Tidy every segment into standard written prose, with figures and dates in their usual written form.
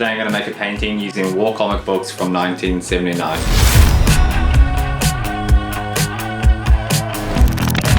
Today I'm going to make a painting using war comic books from 1979.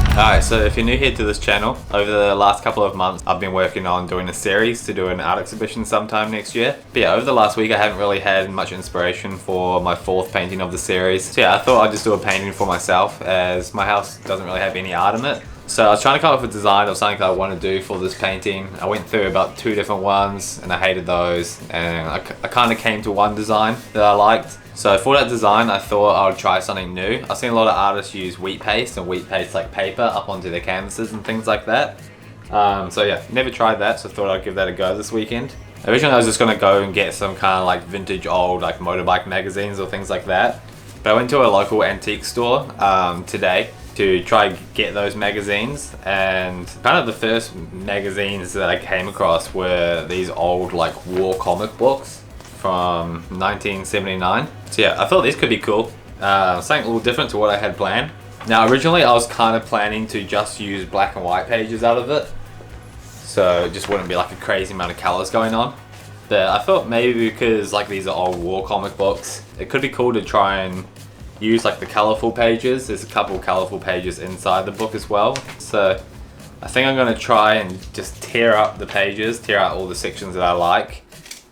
Alright, so if you're new here to this channel, over the last couple of months I've been working on doing a series to do an art exhibition sometime next year. But yeah, over the last week I haven't really had much inspiration for my fourth painting of the series. So yeah, I thought I'd just do a painting for myself as my house doesn't really have any art in it. So I was trying to come up with a design of something that I want to do for this painting. I went through about 2 different ones and I hated those, and I kind of came to one design that I liked. So for that design I thought I would try something new. I've seen a lot of artists use wheat paste and wheat paste like paper up onto their canvases and things like that. So yeah, never tried that, so I thought I'd give that a go this weekend. Originally I was just going to go and get some kind of like vintage old like motorbike magazines or things like that. But I went to a local antique store today to try and get those magazines, and kind of the first magazines that I came across were these old like war comic books from 1979. So yeah, I thought these could be cool. Something a little different to what I had planned. Now originally I was kind of planning to just use black and white pages out of it, so it just wouldn't be like a crazy amount of colors going on. But I thought maybe because like these are old war comic books, it could be cool to try and use like the colorful pages. There's a couple colorful pages inside the book as well. So I think I'm going to try and just tear up the pages, tear out all the sections that I like,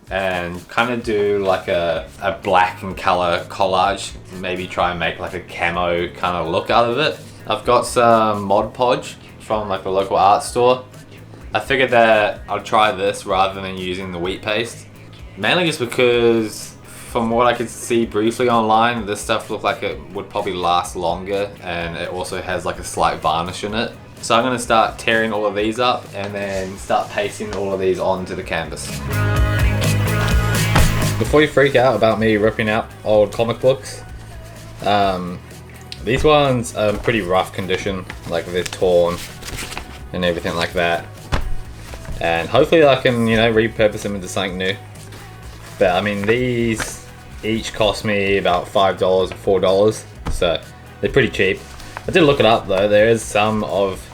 and kind of do like a black and color collage. Maybe try and make like a camo kind of look out of it. I've got some Mod Podge from like the local art store. I figured that I'll try this rather than using the wheat paste, mainly just because from what I could see briefly online, this stuff looked like it would probably last longer, and it also has like a slight varnish in it. So I'm going to start tearing all of these up and then start pasting all of these onto the canvas. Before you freak out about me ripping out old comic books, these ones are in pretty rough condition, like they're torn and everything like that. And hopefully I can, you know, repurpose them into something new. But I mean, these each cost me about $5 or $4, so they're pretty cheap. I did look it up though. There is some of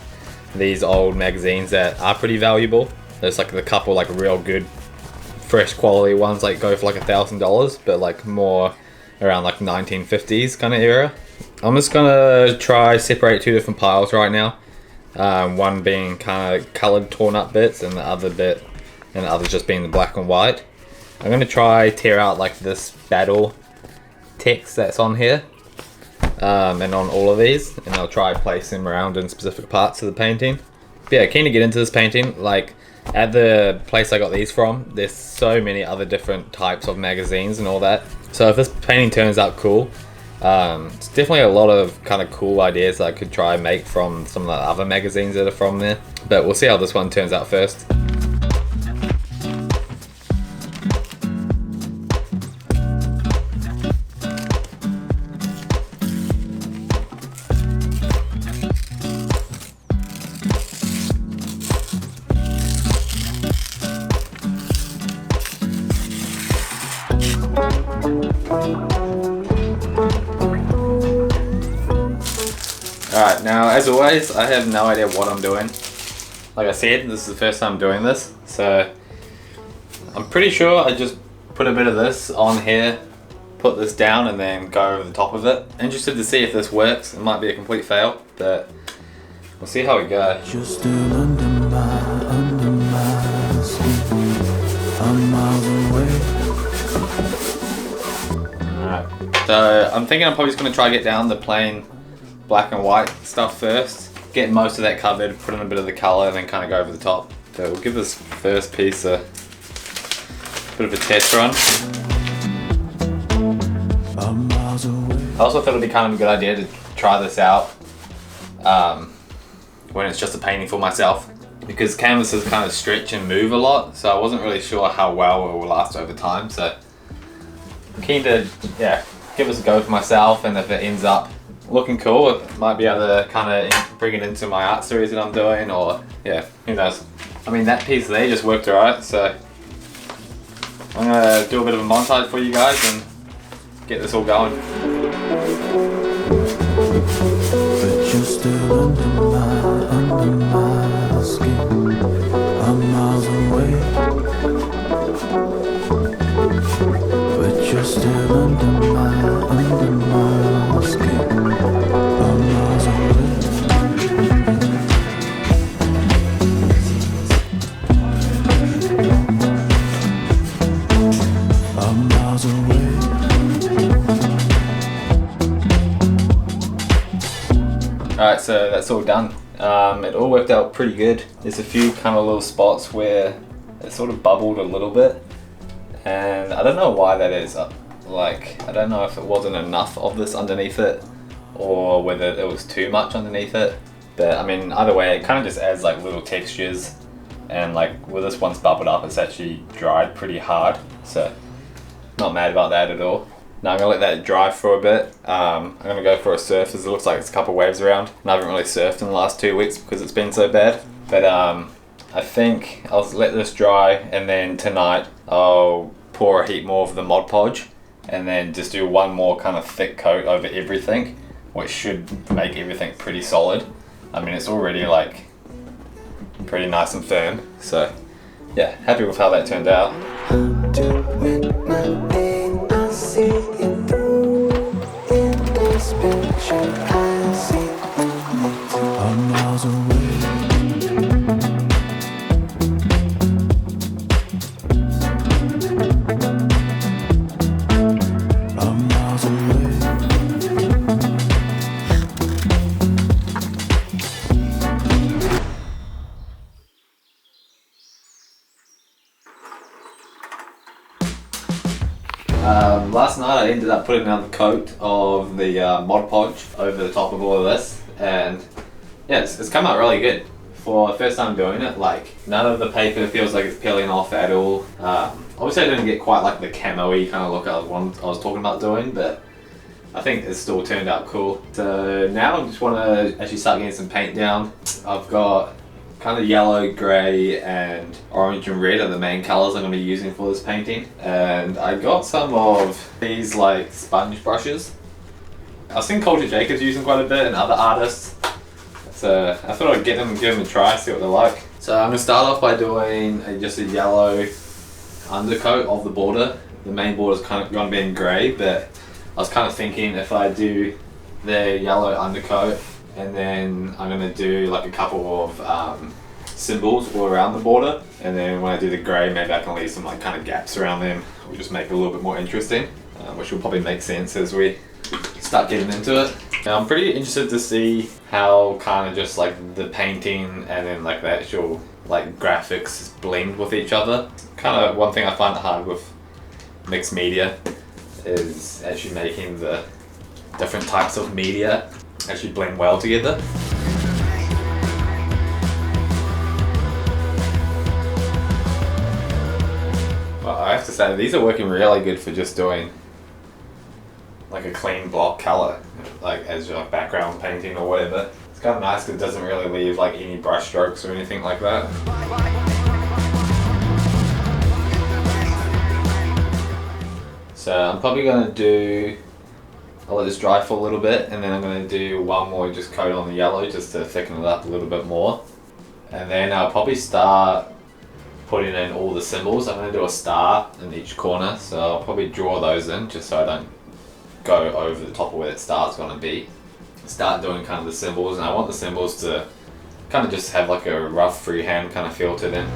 these old magazines that are pretty valuable. There's like a couple like real good fresh quality ones like go for like $1,000, but like more around like 1950s kind of era. I'm just gonna try separate 2 different piles right now. One being kind of colored torn up bits, and the other just being the black and white. I'm going to try tear out like this battle text that's on here and on all of these, and I'll try place them around in specific parts of the painting. But yeah, keen to get into this painting. Like at the place I got these from, there's so many other different types of magazines and all that. So if this painting turns out cool, it's definitely a lot of kind of cool ideas that I could try and make from some of the other magazines that are from there. But we'll see how this one turns out first. Alright, now as always, I have no idea what I'm doing. Like I said, this is the first time I'm doing this, so I'm pretty sure I just put a bit of this on here, put this down, and then go over the top of it. Interested to see if this works. It might be a complete fail, but we'll see how we go. You're still under my skin. I'm miles away. Alright, so I'm thinking I'm probably just going to try to get down the plain black and white stuff first, get most of that covered, put in a bit of the color, and then kind of go over the top. So we'll give this first piece a bit of a test run. I also thought it'd be kind of a good idea to try this out when it's just a painting for myself, because canvases kind of stretch and move a lot, so I wasn't really sure how well it will last over time. So I'm keen to give this a go for myself, and if it ends up looking cool, it might be able to kind of bring it into my art series that I'm doing, or yeah, who knows. I mean, that piece there just worked alright, so I'm gonna do a bit of a montage for you guys and get this all going. But you're still under my skin. I'm miles away. still under my skin. I'm miles away. I'm miles away. Alright, so that's all done. It all worked out pretty good. There's a few kind of little spots where it sort of bubbled a little bit, and I don't know why that is. Like, I don't know if it wasn't enough of this underneath it or whether it was too much underneath it, but I mean, either way, it kind of just adds like little textures, and like with this one's bubbled up, it's actually dried pretty hard, so not mad about that at all. Now I'm gonna let that dry for a bit. I'm gonna go for a surf, as it looks like there's a couple waves around, and I haven't really surfed in the last 2 weeks because it's been so bad. But I think I'll let this dry, and then tonight I'll pour a heap more of the Mod Podge, and then just do one more kind of thick coat over everything, which should make everything pretty solid. I mean, it's already like pretty nice and firm, so yeah, happy with how that turned out. I'm miles away. I'm miles away. Last night I ended up putting another coat of the Mod Podge over the top of all of this, and yeah, it's come out really good. For the first time doing it, like none of the paper feels like it's peeling off at all. Obviously I didn't get quite like the camo-y kind of look I was talking about doing, but I think it still turned out cool. So now I just want to actually start getting some paint down. I've got kind of yellow, grey and orange and red are the main colours I'm going to be using for this painting. And I got some of these like sponge brushes. I've seen Culture Jacobs using quite a bit and other artists. So I thought I'd give them a try, see what they're like. So I'm going to start off by doing just a yellow undercoat of the border. The main border is kind of going to be in grey, but I was kind of thinking if I do the yellow undercoat, and then I'm going to do like a couple of symbols all around the border, and then when I do the grey, maybe I can leave some like kind of gaps around them, or just make it a little bit more interesting, which will probably make sense as we start getting into it. Now I'm pretty interested to see how kind of just like the painting and then like the actual like graphics blend with each other. Kind of one thing I find hard with mixed media is actually making the different types of media actually blend well together. Well, I have to say these are working really good for just doing like a clean block color, like as your background painting or whatever. It's kind of nice because it doesn't really leave like any brush strokes or anything like that. So I'm probably going to do, I'll let this dry for a little bit, and then I'm going to do one more just coat on the yellow just to thicken it up a little bit more. And then I'll probably start putting in all the symbols. I'm going to do a star in each corner, so I'll probably draw those in just so I don't go over the top of where that star's going to be. Start doing kind of the symbols, and I want the symbols to kind of just have like a rough freehand kind of feel to them.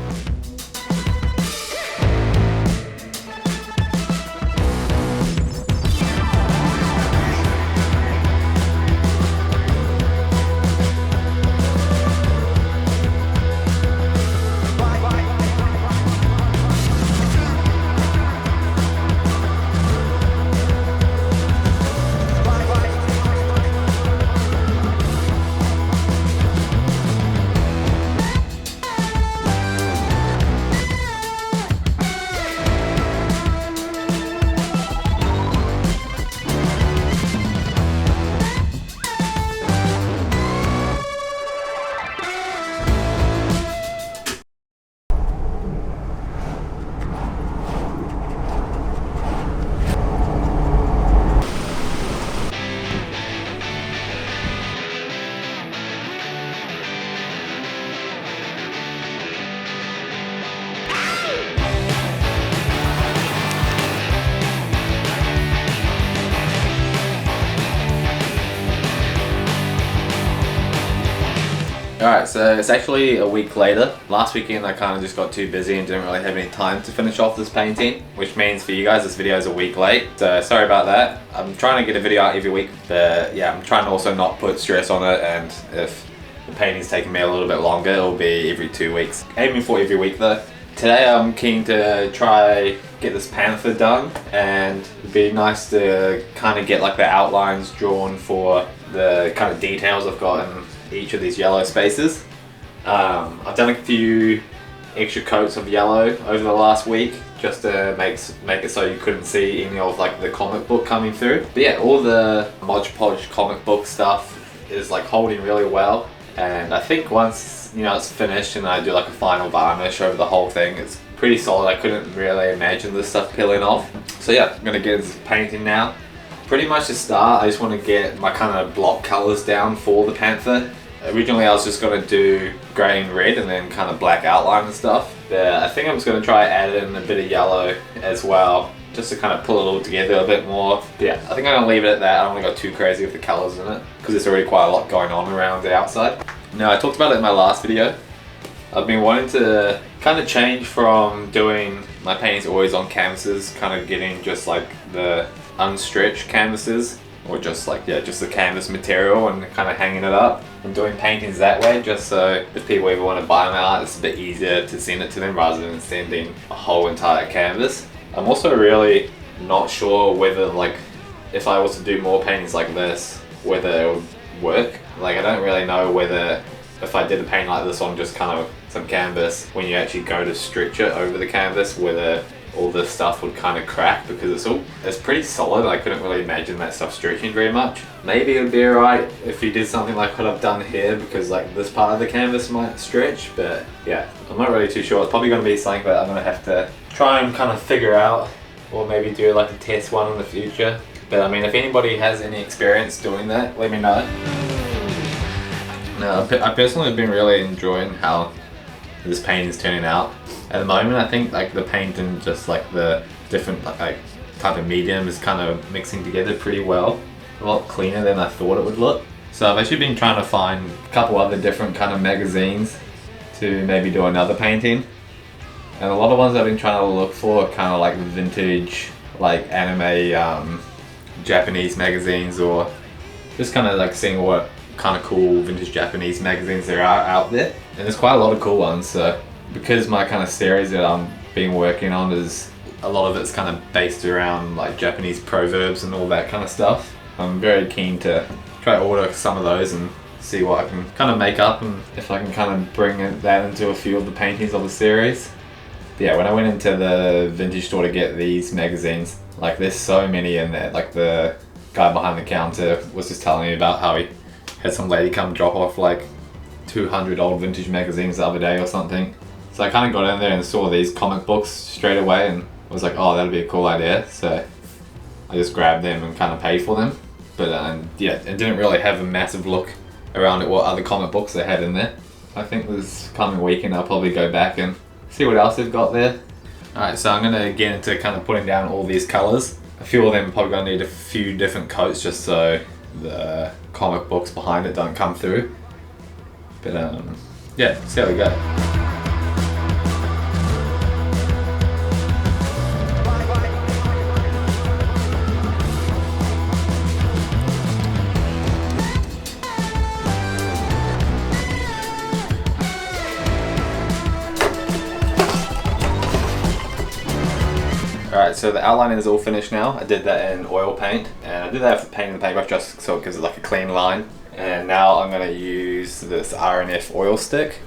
Alright, so it's actually a week later. Last weekend I kind of just got too busy and didn't really have any time to finish off this painting, which means for you guys this video is a week late. So sorry about that. I'm trying to get a video out every week, but yeah, I'm trying to also not put stress on it, and if the painting's taking me a little bit longer, it'll be every 2 weeks. Aiming for every week though. Today I'm keen to try get this panther done, and it'd be nice to kind of get like the outlines drawn for the kind of details I've got in each of these yellow spaces. I've done a few extra coats of yellow over the last week just to make it so you couldn't see any of like the comic book coming through. But yeah, all the Mod Podge comic book stuff is like holding really well, and I think once it's finished and I do like a final varnish over the whole thing, it's pretty solid. I couldn't really imagine this stuff peeling off. So yeah, I'm gonna get into painting now. Pretty much to start, I just want to get my kind of block colors down for the panther. Originally I was just going to do grey and red and then kind of black outline and stuff, but I think I'm just going to try add in a bit of yellow as well, just to kind of pull it all together a bit more. But yeah, I think I'm going to leave it at that. I don't want to go too crazy with the colours in it, because there's already quite a lot going on around the outside. Now, I talked about it in my last video. I've been wanting to kind of change from doing my paintings always on canvases, kind of getting just like the unstretched canvases, or just like, yeah, just the canvas material and kind of hanging it up and doing paintings that way, just so if people ever want to buy them out, it's a bit easier to send it to them rather than sending a whole entire canvas. I'm also really not sure whether, like, if I was to do more paintings like this, whether it would work. Like, I don't really know whether if I did a painting like this on just kind of some canvas, when you actually go to stretch it over the canvas, whether all this stuff would kind of crack, because it's pretty solid. I couldn't really imagine that stuff stretching very much. Maybe it would be alright if you did something like what I've done here, because like this part of the canvas might stretch, but yeah, I'm not really too sure. It's probably going to be something that I'm going to have to try and kind of figure out, or maybe do like a test one in the future. But I mean, if anybody has any experience doing that, let me know. Now, I personally have been really enjoying how this painting is turning out. At the moment, I think like the paint and just like the different like type of medium is kind of mixing together pretty well. A lot cleaner than I thought it would look. So I've actually been trying to find a couple other different kind of magazines to maybe do another painting. And a lot of ones I've been trying to look for are kind of like vintage, like anime Japanese magazines, or just kind of like seeing what kind of cool vintage Japanese magazines there are out there. And there's quite a lot of cool ones, so because my kind of series that I'm been working on is a lot of it's kind of based around like Japanese proverbs and all that kind of stuff, I'm very keen to try to order some of those and see what I can kind of make up, and if I can kind of bring that into a few of the paintings of the series. But yeah, when I went into the vintage store to get these magazines, like there's so many in there. Like the guy behind the counter was just telling me about how he had some lady come drop off like 200 old vintage magazines the other day or something. So I kind of got in there and saw these comic books straight away and was like, oh, that'd be a cool idea. So I just grabbed them and kind of paid for them. But yeah, it didn't really have a massive look around at what other comic books they had in there. I think this coming weekend I'll probably go back and see what else they've got there. Alright, so I'm going to get into kind of putting down all these colours. A few of them are probably going to need a few different coats just so the comic books behind it don't come through. But yeah, see how we go. Alright, so the outlining is all finished now. I did that in oil paint, and I did that for painting the paintbrush just so it gives it like a clean line. And now I'm going to use this RNF oil stick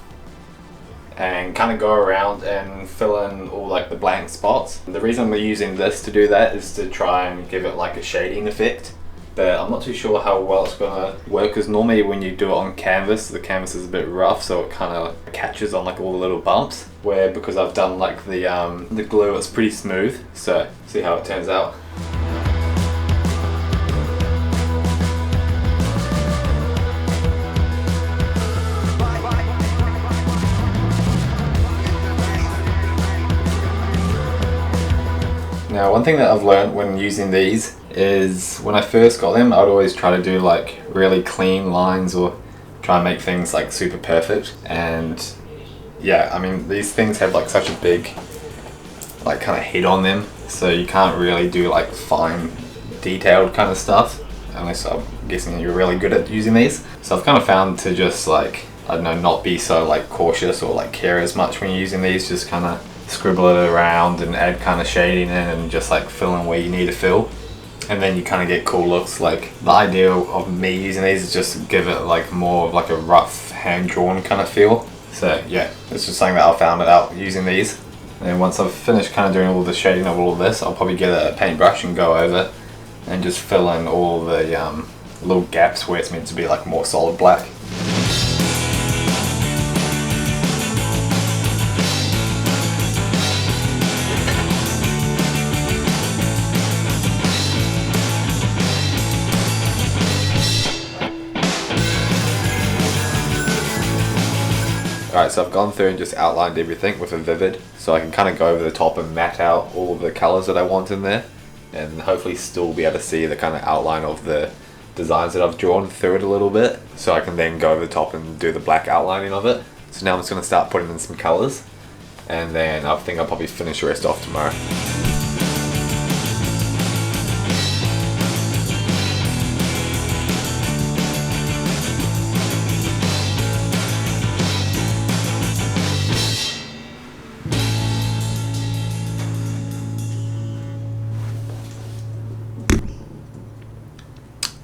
and kind of go around and fill in all like the blank spots. The reason I'm using this to do that is to try and give it like a shading effect. But I'm not too sure how well it's going to work, because normally when you do it on canvas, the canvas is a bit rough, so it kind of catches on like all the little bumps. Where because I've done like the glue, it's pretty smooth. So see how it turns out. Now, one thing that I've learned when using these is when I first got them, I'd always try to do like really clean lines or try and make things like super perfect. And yeah, I mean, these things have like such a big like kind of head on them, so you can't really do like fine detailed kind of stuff unless, I'm guessing, you're really good at using these. So I've kind of found to just like, I don't know, not be so like cautious or like care as much when you're using these. Just kind of scribble it around and add kind of shading in and just like fill in where you need to fill, and then you kind of get cool looks. Like the idea of me using these is just to give it like more of like a rough hand drawn kind of feel. So yeah, it's just something that I found out using these. And then once I've finished kind of doing all the shading of all of this, I'll probably get a paintbrush and go over and just fill in all the little gaps where it's meant to be like more solid black. Alright, so I've gone through and just outlined everything with a vivid, so I can kind of go over the top and matte out all of the colours that I want in there, and hopefully still be able to see the kind of outline of the designs that I've drawn through it a little bit, so I can then go over the top and do the black outlining of it. So now I'm just going to start putting in some colours, and then I think I'll probably finish the rest off tomorrow.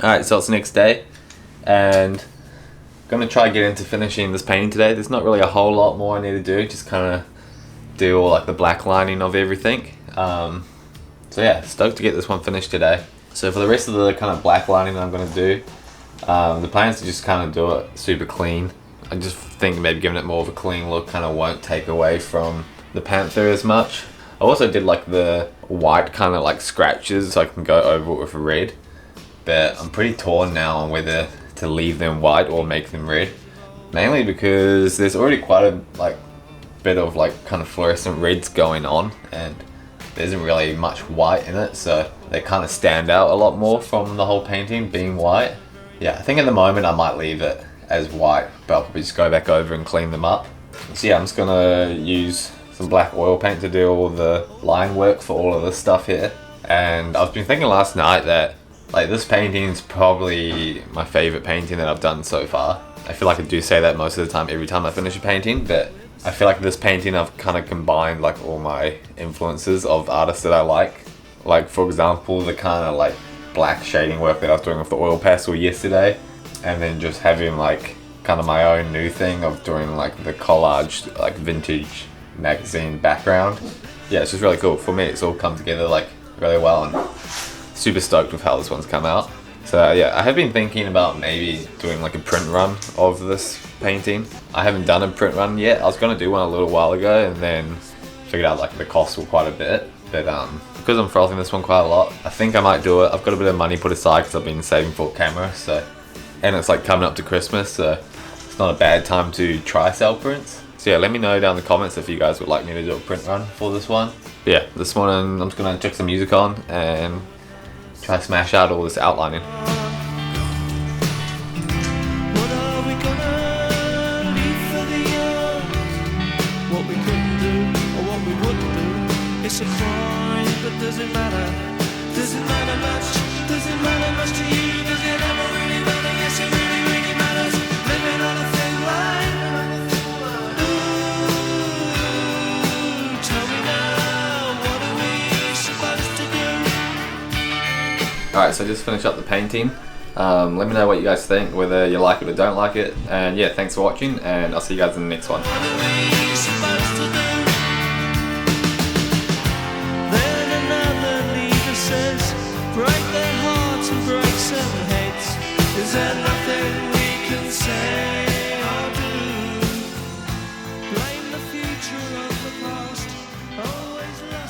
Alright, so it's the next day, and I'm going to try and get into finishing this painting today. There's not really a whole lot more I need to do, just kind of do all like the black lining of everything. So yeah, stoked to get this one finished today. So for the rest of the kind of black lining that I'm going to do, the plan is to just kind of do it super clean. I just think maybe giving it more of a clean look kind of won't take away from the panther as much. I also did like the white kind of like scratches so I can go over it with red. But I'm pretty torn now on whether to leave them white or make them red, mainly because there's already quite a like bit of like kind of fluorescent reds going on, and there isn't really much white in it, so they kind of stand out a lot more from the whole painting being white. Yeah, I think at the moment I might leave it as white, but I'll probably just go back over and clean them up. So yeah, I'm just gonna use some black oil paint to do all the line work for all of this stuff here. And I've been thinking last night that like this painting is probably my favourite painting that I've done so far. I feel like I do say that most of the time every time I finish a painting, but I feel like this painting I've kind of combined like all my influences of artists that I like. Like for example, the kind of like black shading work that I was doing with the oil pastel yesterday, and then just having like kind of my own new thing of doing like the collage like vintage magazine background. Yeah, it's just really cool. For me, it's all come together like really well, and super stoked with how this one's come out. So yeah, I have been thinking about maybe doing like a print run of this painting. I haven't done a print run yet. I was going to do one a little while ago and then figured out like the costs were quite a bit, but because I'm frothing this one quite a lot, I think I might do it. I've got a bit of money put aside because I've been saving for a camera, so, and it's like coming up to Christmas, so it's not a bad time to try sell prints. So yeah, let me know down in the comments if you guys would like me to do a print run for this one. But yeah, this morning I'm just going to check some music on and try to smash out all this outlining. What are we gonna leave for the young? What we couldn't do or what we wouldn't do. It's a crime, but does it matter? Does it matter much? Does it matter much to you? Does it ever really matter? Yes, it really, really matters. Living on a thin line. Ooh, tell me now, what are we supposed to do? Alright, so just finish up the painting. Let me know what you guys think, whether you like it or don't like it. And yeah, thanks for watching, and I'll see you guys in the next one. What are we supposed to do? Then another leader says, break their hearts and break some heads. Is there nothing we can say?